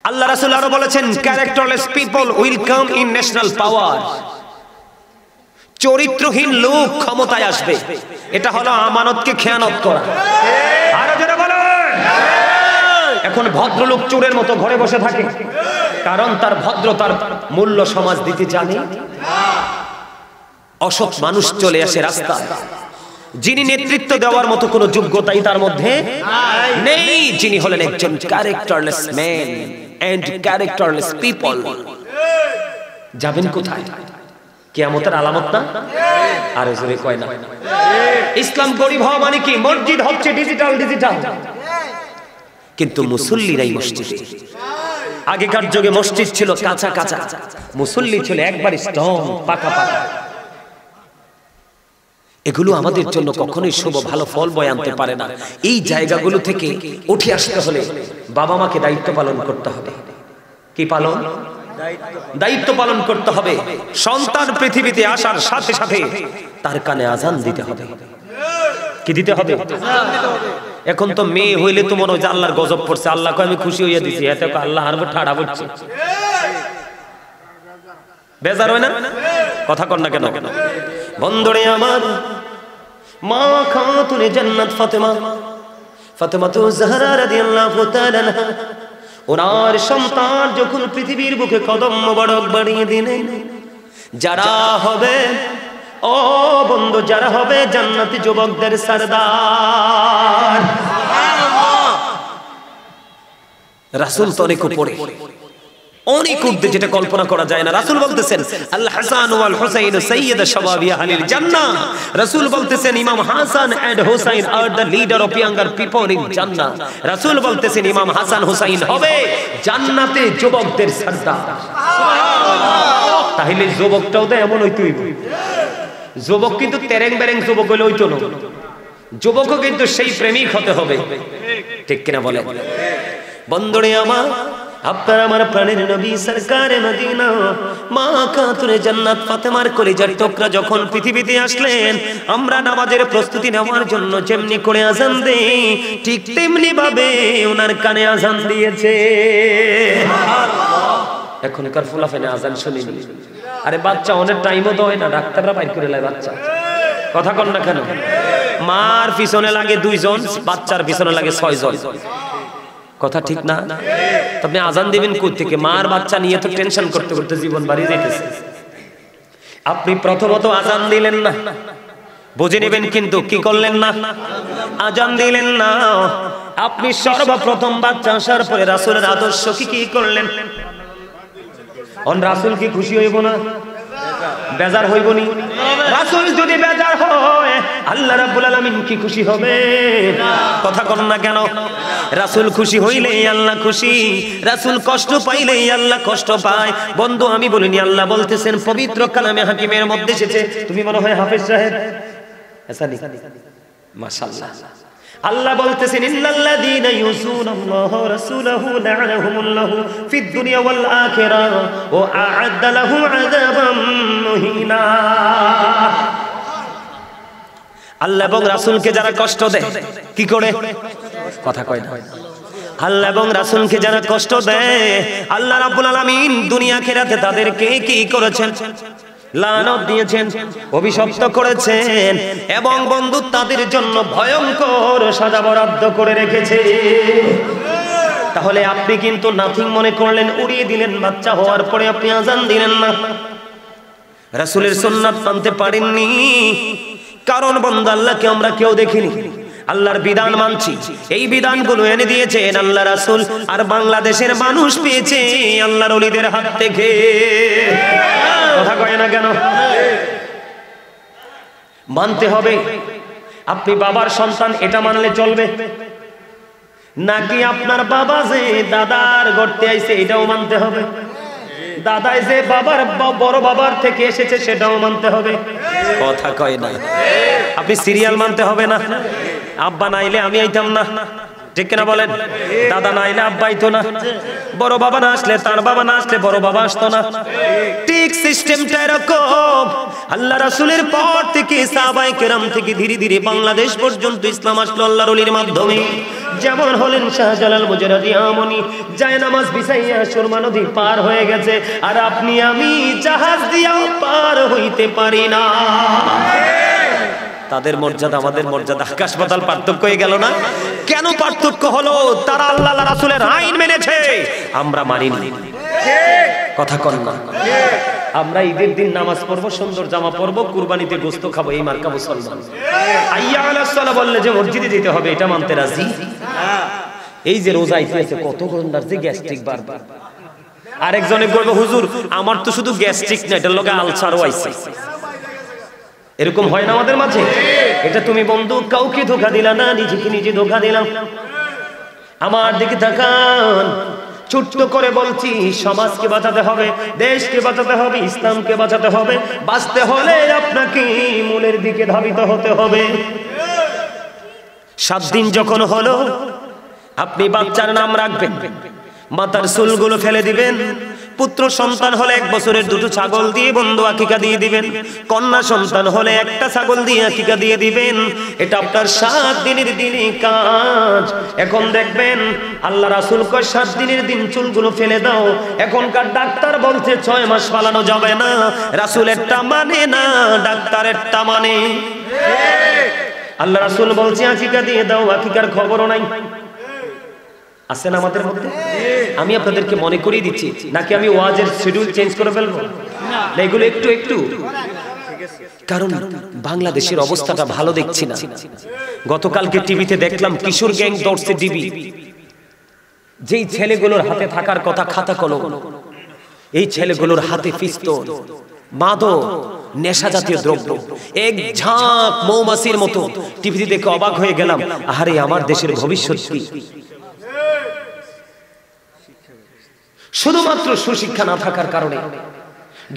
আল্লাহ রাসূল আরো বলেছেন, characterless people will come in national power. চরিত্রহীন লোক ক্ষমতায় আসবে। এটা হলো আমানতকে খেয়ানত করা। আরো জোরে বলেন। এখন ভদ্রলোক চোরের মতো ঘরে বসে থাকে, কারণ তার ভদ্রতার মূল্য সমাজ দিতে জানে। অসৎ মানুষ চলে আসে রাস্তায়, যিনি নেতৃত্ব দেওয়ার মতো কোনো যোগ্যতাই তার মধ্যে নেই, যিনি হলেন একজন characterless man and characterless people. যাবেন কোথায়? কিয়ামতের আলামত না? আরে জোরে কয় না। ইসলাম গরিব হওয়া মানে কি? মসজিদ হচ্ছে ডিজিটাল, কিন্তু মুসল্লিরাই মসজিদে। আগেকার যুগে মসজিদ ছিল কাঁচা কাঁচা, মুসল্লি ছিল একবার স্ট্রং, পাকা পাকা। এগুলো আমাদের জন্য কখনোই শুভ ভালো ফল বয়ে আনতে পারে না। এই জায়গাগুলো থেকে উঠে আসতে হলে বাবা মাকে দায়িত্ব পালন করতে হবে। কি পালন? দায়িত্ব পালন করতে হবে। সন্তান পৃথিবীতে আসার সাথে সাথে তার কানে আজান দিতে হবে। কি দিতে হবে? এখন তো মেয়ে হইলে তো মনে হয় যে আল্লাহর গজব পড়ছে, আল্লাহ কয় আমি খুশি হইয়া দিছি, এতে আল্লাহ আর ঠাড়া পড়ছে। বেজার হয় না? কথা কর না কেন? বন্ধুরে আমার, মা খাতুনে জান্নাত ফাতেমা যাহরা রাদিয়াল্লাহু তাআলা আনহা, ওনার সন্তান যখন পৃথিবীর বুকে কদম মোবারক বাড়িয়ে দিলেন, যারা হবে ও বন্ধু, যারা হবে জান্নাতি যুবকদের সরদার। রাসূল তো অনেক উপরে, অনেক ঊর্ধ্বে, যেটা কল্পনা করা যায় না। রাসূল বলতেছেন আল হাসান ওয়াল হুসাইন সাইয়্যিদ শাবাবি আহলিল জান্নাহ। রাসূল বলতেছেন ইমাম Hasan and Hussain are the leader of younger people in জান্নাহ। রাসূল বলতেছেন ইমাম হাসান হুসাইন হবে জান্নাতে যুবকদের সরদার। সুবহানাল্লাহ। তাহলে যুবকটাও তো এমন হইতে হইবে। যুবক কিন্তু তেরেং বেরেং যুবক হইলে হইতো না। যুবকও কিন্তু সেই প্রেমিক হতে হবে। ঠিক কিনা বলেন? বন্ধুরে আমার, আপনার আমার প্রাণের নবী সরকারে মদিনা মা খাতুনে জান্নাত ফাতেমার কলিজার টুকরা যখন পৃথিবীতে আসলেন, আমরা নামাজের প্রস্তুতি নেওয়ার জন্য যেমনি করে আজান দেই, ঠিক তেমনি ভাবে ওনার কানে আজান দিয়েছে। এখনকার ফুলাফানে আজান শুনিনি। আরে বাচ্চা অনেক টাইমও তো হয় না, ডাক্তাররা বাইর করে লাই বাচ্চা। কথা কন না কেন? মার পিছনে লাগে 2 জন, বাচ্চার পিছনে লাগে 6 জন। কথা ঠিক না? আপনি আজান দিবেন কোথা থেকে? মার বাচ্চা নিয়ে তো টেনশন করতে করতে জীবন বাড়িয়ে যাইতেছে। আপনি প্রথমত আজান দিলেন না, বুঝে নেবেন, কিন্তু কি করলেন না? আজান দিলেন না। আপনি সর্বপ্রথম বাচ্চা আসার পরে রাসূলের আদর্শ কি করলেন? অন রাসূল কি খুশি হইব না? বেজার হইব নি? রাসূল যদি বেজার হয়, আল্লাহ রাব্বুল আলামিন কি খুশি হবে? কথা কন না কেন? রাসূল খুশি হইলেই আল্লাহ খুশি, রাসূল কষ্ট পাইলেই আল্লাহ কষ্ট পায়। বন্ধু আমি বলিনি, আল্লাহ বলতেছেন পবিত্র কালামে হাকিমের মধ্যে এসেছে। তুমি মনে হয় হাফেজ সাহেব, এসানি মাশাআল্লাহ। আল্লাহ বলতেছেন ইন্নাল্লাযীনা ইউযুনাল্লাহা ওয়া রাসূলাহু লা'নাহুমুল্লাহু ফিদ দুনিয়া ওয়াল আখিরাহ ওয়া আ'আদ্দা লাহুম আযাবাম মুহিনা। আল্লাহ এবং রাসূলকে যারা কষ্ট দেয়, কি করে? কথা কয় না। আল্লাহ এবং রাসূলকে যারা কষ্ট দেয়, আল্লাহ রাব্বুল আলামিন দুনিয়া আখিরাতে তাদেরকে কি করেছেন? লানত দিয়েছেন, অভিশপ্ত করেছেন, এবং বন্ধু তাদের জন্য ভয়ঙ্কর সাজা বরাদ্দ করে রেখেছে। তাহলে আপনি কিন্তু নাথিং মনে করলেন, উড়িয়ে দিলেন। বাচ্চা হওয়ার পরে আপনি আজান দিলেন না, রাসূলের সুন্নাত মানতে পারেননি। কারণ বন্ধু আল্লাহকে আমরা কেউ দেখিনি, আল্লাহর বিধান মানছি। এই বিধানগুলো এনে দিয়েছেন আল্লাহ রাসূল, আর বাংলাদেশের মানুষ পেয়েছে আল্লাহর ওলিদের হাত থেকে। কথা কয় না কেন? মানতে হবে। আপনি বাবার সন্তান, এটা মানলে চলবে নাকি আপনার বাবা যে দাদার গর্তে আইছে এটাও মানতে হবে? দাদাই যে বাবার বড় বাবার থেকে এসেছে সেটাও মানতে হবে? কথা কয় না। আপনি সিরিয়াল মানতে হবে না, আব্বা নাইলে আমি আইতাম না, ঠিক কিনা বলেন? দাদা না এলে আব্বাই তো না, বড় বাবা না আসলে তার বাবা না আসলে বড় বাবা আসতো না। ঠিক সিস্টেমটা এরকম। আল্লাহ রাসূলের পর থেকে সাহাবায়ে কেরাম থেকে ধীরে ধীরে বাংলাদেশ পর্যন্ত ইসলাম আসলো আল্লাহর ওলির মাধ্যমে। যেমন হলেন শাহজালাল মুজাররদি আমনি, যায় নামাজ বিছাইয়া সুরমা নদী পার হয়ে গেছে, আর আপনি আমি জাহাজ দিয়েও পার হইতে পারি না। তাদের মর্যাদা আমাদের মর্যাদা আকাশ পাতাল পার্থক্য হয়ে গেল না? কেন পার্থক্য হলো? তারা আল্লাহ রাসূলের আইন মেনেছে, আমরা মানিনি। কথা কন না। আমরা ঈদের দিন নামাজ পড়বো, সুন্দর জামা পরবো, কুরবানিতে গোশত খাবো, এই মার্কা মুসলমান। হাইয়া আলাস সালাহ বললে যে মসজিদে যেতে হবে, এটা মানতে রাজি? এই যে রোজা আইতেছে, কত গন্ডার যে গ্যাস্ট্রিক বারবার। আরেকজনে বলবো হুজুর আমার তো শুধু গ্যাস্ট্রিক না, এটার লগে আলসারও আইছে। এরকম হয় না আমাদের মাঝে? এটা তুমি বন্ধু কাউকে ধোঁকা দিলা না, নিজেকে নিজে ধোঁকা দিলাম। আমার দিকে তাকান, ছোট্ট করে বলছি, সমাজকে বাঁচাতে হবে, দেশকে বাঁচাতে হবে, ইসলামকে বাঁচাতে হবে। বাঁচতে হলে আপনাকে মূলের দিকে ধাবিত হতে হবে। 7 দিন যখন হলো, আপনি বাচ্চার নাম রাখবেন, মাথার চুলগুলো ফেলে দিবেন। পুত্র সন্তান হলে 1 বছরের 2টো ছাগল দিয়ে বন্ধু আকিকা দিয়ে দিবেন। কন্যা সন্তান হলে 1টা ছাগল দিয়ে আকিকা দিয়ে দিবেন। এটা আপনার 7 দিনের দিনই কাজ। এখন দেখবেন আল্লাহ রাসূল কয় 7 দিনের দিন চুলগুলো ফেলে দাও। এখনকার ডাক্তার বলছে 6 মাস ফালানো যাবে না। রাসূলেরটা মানে না, ডাক্তারেরটা মানে। আল্লাহ রাসূল বলছে আকিকা দিয়ে দাও, আকিকার খবরও নাই। আছেন আমাদের মধ্যে? আমি আপনাদেরকে মনে করিয়ে দিচ্ছি, নাকি আমি ওয়াজের শিডিউল চেঞ্জ করে ফেলবো? না, এগুলো একটু একটু, কারণ বাংলাদেশের অবস্থাটা ভালো দেখছি না। গতকালকে টিভিতে দেখলাম কিশোর গ্যাং দৌড়ছে ডিবি। যেই ছেলেগুলোর হাতে থাকার কথা খাতা কলম, এই ছেলেগুলোর হাতে পিস্তল, মাদক, নেশা জাতীয় দ্রব্য, এক ঝাঁক মৌমাছির মতো। টিভিতে দেখে অবাক হয়ে গেলাম, আরে আমার দেশের ভবিষ্যৎ কি? শুধুমাত্র সুশিক্ষা না থাকার কারণে,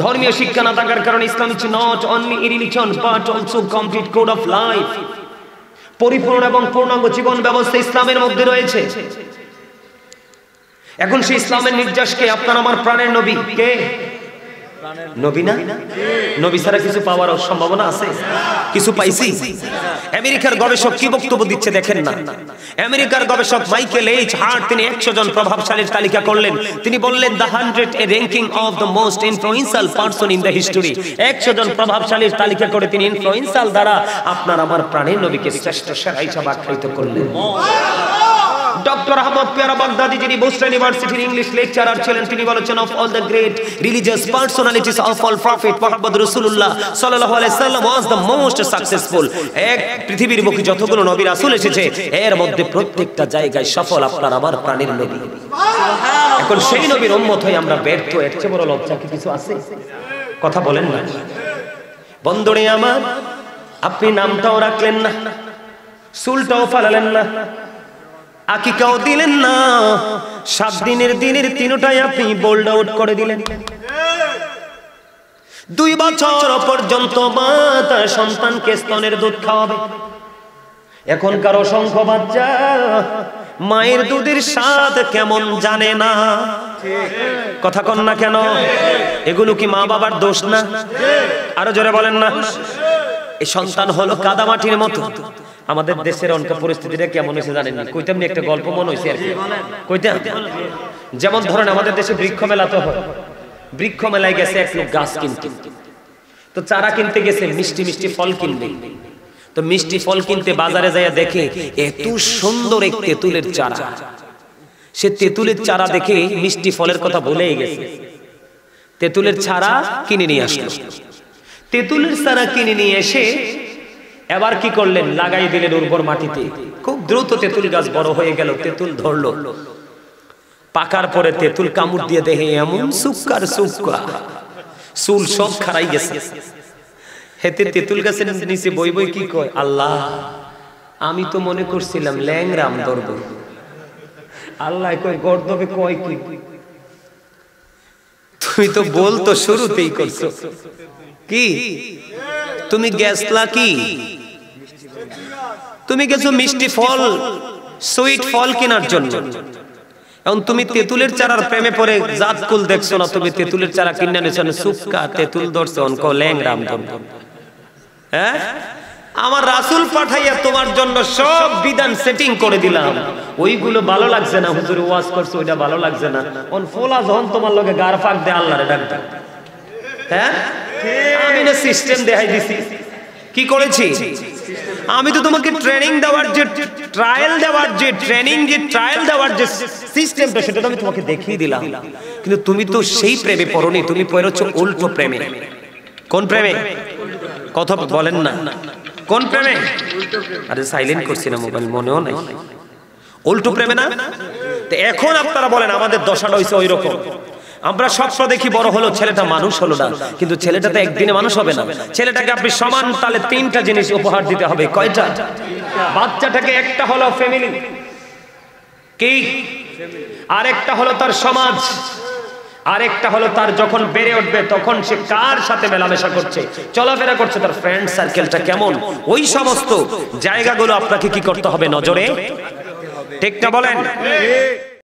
ধর্মীয় শিক্ষা না থাকার কারণে Islam is not only a religion but also complete code of life. পরিপূর্ণ এবং পূর্ণাঙ্গ জীবন ব্যবস্থা ইসলামের মধ্যে রয়েছে। এখন সেই ইসলামের নির্যাসকে আপনার আমার প্রাণের নবী কে? নবী না? নবী ছাড়া কিছু পাওয়ার সম্ভাবনা আছে? কিছু পাইছি? আমেরিকার গবেষক কি বক্তব্য দিচ্ছে দেখেন না। আমেরিকার গবেষক মাইকেল এইচ হার্ট তিনি 100 জন প্রভাবশালীর তালিকা করলেন। তিনি বললেন the 100 A ranking of the most influential person in the history. 100 জন প্রভাবশালীর তালিকা করে তিনি ইনফ্লুয়েন্সিয়াল দ্বারা আপনার আমার প্রাণের নবীকে শ্রেষ্ঠ সেরা হিসেবে আখ্যায়িত করলেন। ডক্টর আহমদ পিয়ারা বাগদাদি, যিনি বোস্টন ইউনিভার্সিটির ইংলিশ লেকচারার ছিলেন, তিনি বলেছেন of all the great religious personalities of all prophet Muhammad রাসূলুল্লাহ সাল্লাল্লাহু আলাইহি সাল্লাম ওয়াজ দ্য মোস্ট সাকসেসফুল। এক পৃথিবীর মুখে যতগুলো নবী রাসূল এসেছে, এর মধ্যে প্রত্যেকটা জায়গায় সফল আপনার আমার প্রাণের নবী। এখন সেই নবীর উম্মত হয়ে আমরা ব্যর্থ, এর চেয়ে বড় লজ্জা কি কিছু আছে? কথা বলেন না বন্ধুরে আমার। আপনি নামটাও রাখলেন না, চুলটাও ফালালেন না, আকিকাও দিলেন না, 7 দিনের 3টাই আপনি বোল্ড আউট করে দিলেন। 2 বছর পর্যন্ত মা তার সন্তানকে স্তনের দুধ খাওয়াবে। এখনকার অসংখ্য বাচ্চা মায়ের দুধের স্বাদ কেমন জানে না। কথা কন না কেন? এগুলো কি মা বাবার দোষ না? আরো জোরে বলেন না। এই সন্তান হলো কাদামাটির মতো। আমাদের দেশের অনেক পরিস্থিতিটা কেমন হয়েছে জানেন না? কইতাম না একটা গল্প মনে হয়েছে আর কি। কইতাম, যেমন ধরেন আমাদের দেশে বৃক্ষ মেলা তো হয়। বৃক্ষ মেলায় গেছে এক লোক গাছ কিনতে। তো চারা কিনতে গেছে, মিষ্টি মিষ্টি ফল কিনবে। তো মিষ্টি ফল কিনতে বাজারে যায় দেখে এত সুন্দর এক তেঁতুলের চারা। সে তেঁতুলের চারা দেখে মিষ্টি ফলের কথা ভুলেই গেছে। তেঁতুলের চারা কিনে নিয়ে আসলো। তেঁতুলের চারা কিনে নিয়ে এসে এবার কি করলেন? লাগাই দিলেন উর্বর মাটিতে। খুব দ্রুত তেঁতুল গাছ বড় হয়ে গেল। তেঁতুল ধরলো। পাকার পরে তেঁতুল কামড় দিয়ে দেখে এমন সুক্কার সুক্কা, চুল সব খারাই গেছে। হেতে তেঁতুল গাছের নিচে বই বই কি কয়, আল্লাহ আমি তো মনে করছিলাম ল্যাংরাম ধরব। আল্লাহ কয় গর্দবে কয় কি? তুমি তো বলতো শুরুতেই করছো কি? তুমি গেছলা কি? তুমি গেছো মিষ্টি ফল সুইট ফল কেনার জন্য। এখন তুমি তেঁতুলের চারার প্রেমে পড়ে জাতকুল দেখছো না, তুমি তেঁতুলের চারা কিনে নিছো না, সুক্কা তেঁতুল ধরছো অনক ল্যাংরাম ধর। হ্যাঁ, আমার রাসূল পাঠাইয়া তোমার জন্য সব বিধান সেটিং করে দিলাম, ওইগুলো ভালো লাগছে না, হুজুর ওয়াজ করছে ওইটা ভালো লাগছে না, অন ফোলা যখন তোমার লগে গার ফাঁক দে আল্লাহরে ডাক দাও। হ্যাঁ, আমি না সিস্টেম দেখাই দিছি, কি করেছি আমি তো তোমাকে ট্রেনিং দেওয়ার যে ট্রায়াল দেওয়ার যে ট্রেনিং যে ট্রায়াল দেওয়ার যে সিস্টেমটা সেটা তো আমি তোমাকে দেখিয়ে দিলাম, কিন্তু তুমি তো সেই প্রেমে পড়োনি, তুমি পড়েছো উল্টো প্রেমে। কোন প্রেমে? কথা বলেন না, কোন প্রেমে? আরে সাইলেন্ট করছি না মোবাইল, মনেও নাই। উল্টো প্রেমে না? তো এখন আপনারা বলেন আমাদের দশাটা হইছে ওই রকম। আমরা স্বপ্ন দেখি বড় হলো, ছেলেটা মানুষ হলো না, কিন্তু ছেলেটা তো একদিনে মানুষ হবে না। ছেলেটাকে আপনি সমান তালে তিনটা জিনিস উপহার দিতে হবে। কয়টা? বাচ্চাটাকে একটা হলো ফ্যামিলি, কি? আরেকটা হলো তার সমাজ, আরেকটা হলো তার যখন বেড়ে উঠবে তখন সে কার সাথে মেলামেশা করছে, চলাফেরা করছে, তার ফ্রেন্ড সার্কেলটা কেমন, ওই সমস্ত জায়গাগুলো আপনাকে কি করতে হবে? নজরে। ঠিক না বলেন?